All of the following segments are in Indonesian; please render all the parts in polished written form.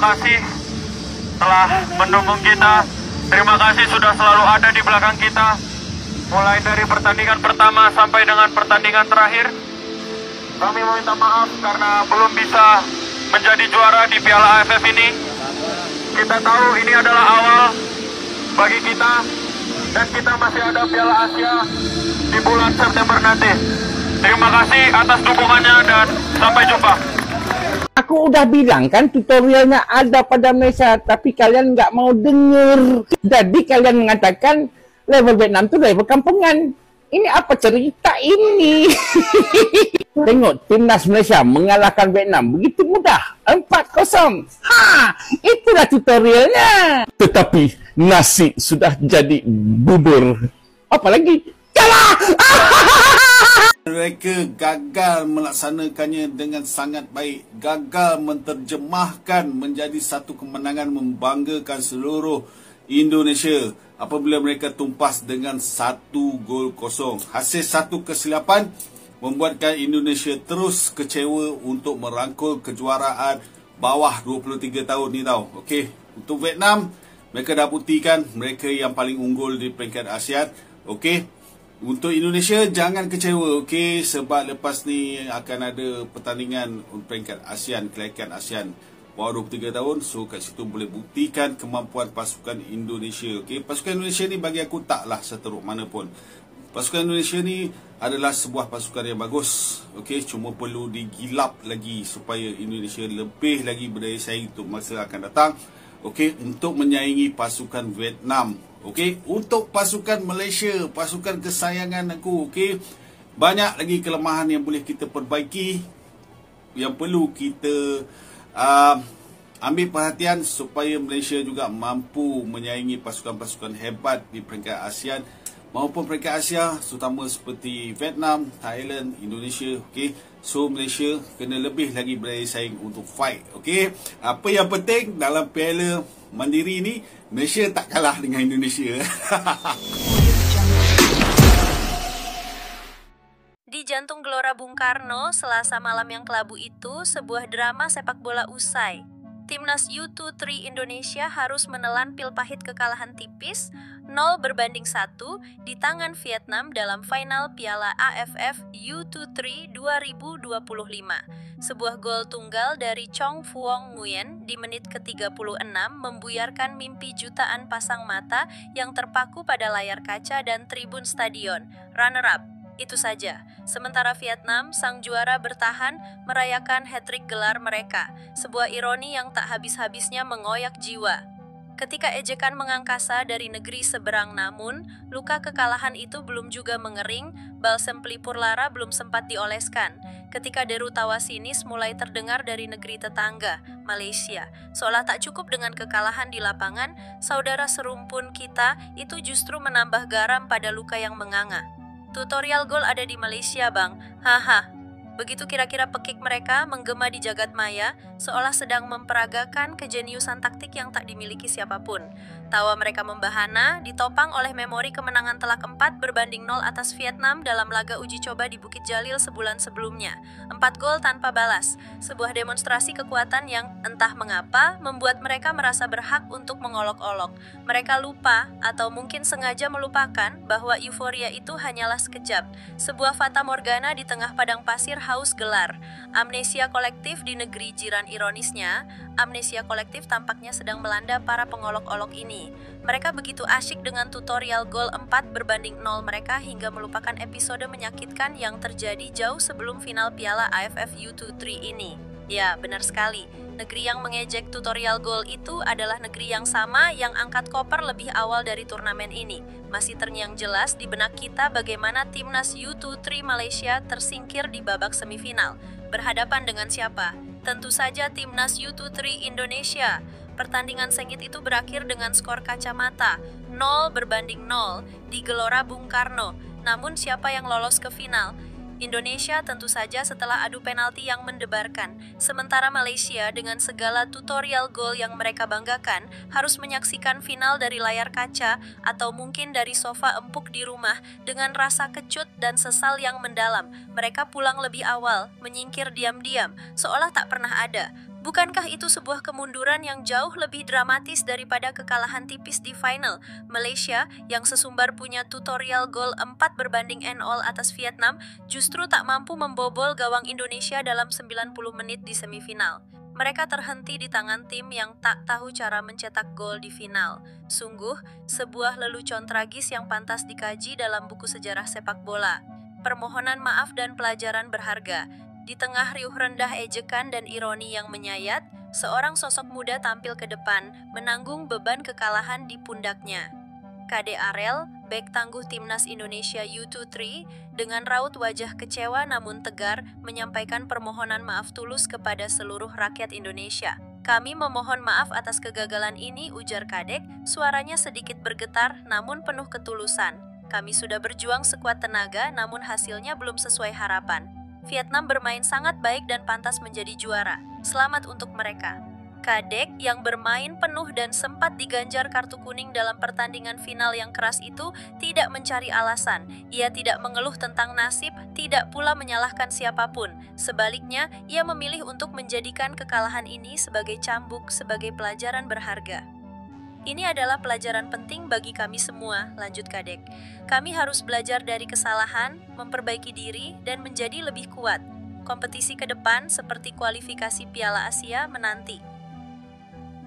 kasih telah mendukung kita. Terima kasih sudah selalu ada di belakang kita. Mulai dari pertandingan pertama sampai dengan pertandingan terakhir. Kami meminta maaf karena belum bisa menjadi juara di Piala AFF ini. Kita tahu ini adalah awal bagi kita. Dan kita masih ada Piala Asia di bulan September nanti. Terima kasih atas dukungannya dan sampai jumpa. Aku udah bilang kan tutorialnya ada pada Malaysia, tapi kalian nggak mau denger. Jadi kalian mengatakan level Vietnam itu level kampungan. Ini apa cerita ini? Tengok timnas Malaysia mengalahkan Vietnam begitu mudah, 4-0. Ha, itulah tutorialnya. Tetapi nasi sudah jadi bubur. Apalagi kalah. Mereka gagal melaksanakannya dengan sangat baik. Gagal menterjemahkan menjadi satu kemenangan membanggakan seluruh Indonesia apabila mereka tumpas dengan 1-0. Hasil satu kesilapan membuatkan Indonesia terus kecewa untuk merangkul kejuaraan bawah 23 tahun ni tau. Okey, untuk Vietnam, mereka dah buktikan mereka yang paling unggul di peringkat ASEAN. Okey, untuk Indonesia jangan kecewa, okey, sebab lepas ni akan ada pertandingan peringkat ASEAN, kelayakan ASEAN bawah 23 tahun. So kat situ boleh buktikan kemampuan pasukan Indonesia. Okey, pasukan Indonesia ni bagi aku taklah seteruk mana pun. Pasukan Indonesia ni adalah sebuah pasukan yang bagus. Okey, cuma perlu digilap lagi supaya Indonesia lebih lagi berdaya saing untuk masa akan datang. Okey, untuk menyaingi pasukan Vietnam. Okey, untuk pasukan Malaysia, pasukan kesayangan aku, okey, banyak lagi kelemahan yang boleh kita perbaiki, yang perlu kita ambil perhatian supaya Malaysia juga mampu menyaingi pasukan-pasukan hebat di peringkat ASEAN maupun peringkat Asia, terutama seperti Vietnam, Thailand, Indonesia. Okey, so Malaysia kena lebih lagi berdaya saing untuk fight. Okey, apa yang penting dalam Piala Mandiri ni, Malaysia tak kalah dengan Indonesia. Di jantung Gelora Bung Karno, Selasa malam yang kelabu itu, sebuah drama sepak bola usai. Timnas U23 Indonesia harus menelan pil pahit kekalahan tipis 0-1 di tangan Vietnam dalam final Piala AFF U23 2025. Sebuah gol tunggal dari Chong Phuong Nguyen di menit ke-36 membuyarkan mimpi jutaan pasang mata yang terpaku pada layar kaca dan tribun stadion. Runner-up. Itu saja. Sementara Vietnam, sang juara bertahan merayakan hat-trick gelar mereka. Sebuah ironi yang tak habis-habisnya mengoyak jiwa. Ketika ejekan mengangkasa dari negeri seberang, namun luka kekalahan itu belum juga mengering, balsem pelipur lara belum sempat dioleskan. Ketika deru tawa sinis mulai terdengar dari negeri tetangga, Malaysia. Seolah tak cukup dengan kekalahan di lapangan, saudara serumpun kita itu justru menambah garam pada luka yang menganga. Tutorial gol ada di Malaysia, bang. Haha. Begitu kira-kira pekik mereka menggema di jagat maya, seolah sedang memperagakan kejeniusan taktik yang tak dimiliki siapapun. Tawa mereka membahana, ditopang oleh memori kemenangan telak 4-0 atas Vietnam dalam laga uji coba di Bukit Jalil sebulan sebelumnya. 4 gol tanpa balas. Sebuah demonstrasi kekuatan yang entah mengapa membuat mereka merasa berhak untuk mengolok-olok. Mereka lupa, atau mungkin sengaja melupakan, bahwa euforia itu hanyalah sekejap. Sebuah fata morgana di tengah padang pasir haus gelar. Amnesia kolektif di negeri jiran. Ironisnya, amnesia kolektif tampaknya sedang melanda para pengolok-olok ini. Mereka begitu asyik dengan tutorial gol 4-0 mereka hingga melupakan episode menyakitkan yang terjadi jauh sebelum final Piala AFF U23 ini. Ya, benar sekali. Negeri yang mengejek tutorial gol itu adalah negeri yang sama yang angkat koper lebih awal dari turnamen ini. Masih terngiang jelas di benak kita bagaimana timnas U23 Malaysia tersingkir di babak semifinal. Berhadapan dengan siapa? Tentu saja timnas U23 Indonesia. Pertandingan sengit itu berakhir dengan skor kacamata 0-0 di Gelora Bung Karno. Namun siapa yang lolos ke final? Indonesia tentu saja setelah adu penalti yang mendebarkan. Sementara Malaysia dengan segala tutorial gol yang mereka banggakan harus menyaksikan final dari layar kaca atau mungkin dari sofa empuk di rumah dengan rasa kecut dan sesal yang mendalam. Mereka pulang lebih awal, menyingkir diam-diam, seolah tak pernah ada. Bukankah itu sebuah kemunduran yang jauh lebih dramatis daripada kekalahan tipis di final Malaysia yang sesumbar punya tutorial gol 4 berbanding 0 atas Vietnam justru tak mampu membobol gawang Indonesia dalam 90 menit di semifinal. Mereka terhenti di tangan tim yang tak tahu cara mencetak gol di final. Sungguh, sebuah lelucon tragis yang pantas dikaji dalam buku sejarah sepak bola. Permohonan maaf dan pelajaran berharga. Di tengah riuh rendah ejekan dan ironi yang menyayat, seorang sosok muda tampil ke depan, menanggung beban kekalahan di pundaknya. Kade Arel, bek tangguh timnas Indonesia U23, dengan raut wajah kecewa namun tegar, menyampaikan permohonan maaf tulus kepada seluruh rakyat Indonesia. Kami memohon maaf atas kegagalan ini, ujar Kadek, suaranya sedikit bergetar namun penuh ketulusan. Kami sudah berjuang sekuat tenaga namun hasilnya belum sesuai harapan. Vietnam bermain sangat baik dan pantas menjadi juara. Selamat untuk mereka. Kadek yang bermain penuh dan sempat diganjar kartu kuning dalam pertandingan final yang keras itu tidak mencari alasan. Ia tidak mengeluh tentang nasib, tidak pula menyalahkan siapapun. Sebaliknya, ia memilih untuk menjadikan kekalahan ini sebagai cambuk, sebagai pelajaran berharga. Ini adalah pelajaran penting bagi kami semua, lanjut Kadek. Kami harus belajar dari kesalahan, memperbaiki diri, dan menjadi lebih kuat. Kompetisi ke depan seperti kualifikasi Piala Asia menanti.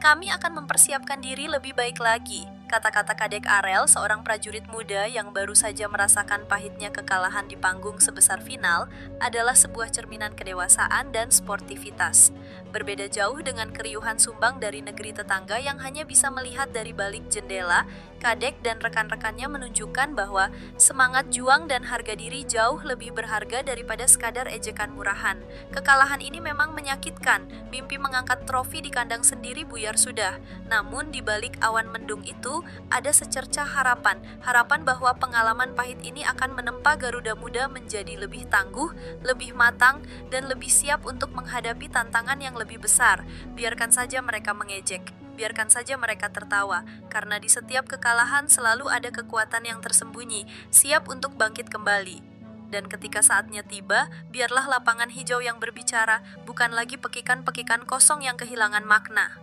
Kami akan mempersiapkan diri lebih baik lagi, kata-kata Kadek Arel, seorang prajurit muda yang baru saja merasakan pahitnya kekalahan di panggung sebesar final, adalah sebuah cerminan kedewasaan dan sportivitas. Berbeda jauh dengan keriuhan sumbang dari negeri tetangga yang hanya bisa melihat dari balik jendela, Kadek dan rekan-rekannya menunjukkan bahwa semangat juang dan harga diri jauh lebih berharga daripada sekadar ejekan murahan. Kekalahan ini memang menyakitkan, mimpi mengangkat trofi di kandang sendiri buyar sudah. Namun di balik awan mendung itu, ada secercah harapan bahwa pengalaman pahit ini akan menempa Garuda Muda menjadi lebih tangguh, lebih matang, dan lebih siap untuk menghadapi tantangan yang lebih besar. Biarkan saja mereka mengejek. Biarkan saja mereka tertawa, karena di setiap kekalahan selalu ada kekuatan yang tersembunyi, siap untuk bangkit kembali. Dan ketika saatnya tiba, biarlah lapangan hijau yang berbicara, bukan lagi pekikan-pekikan kosong yang kehilangan makna.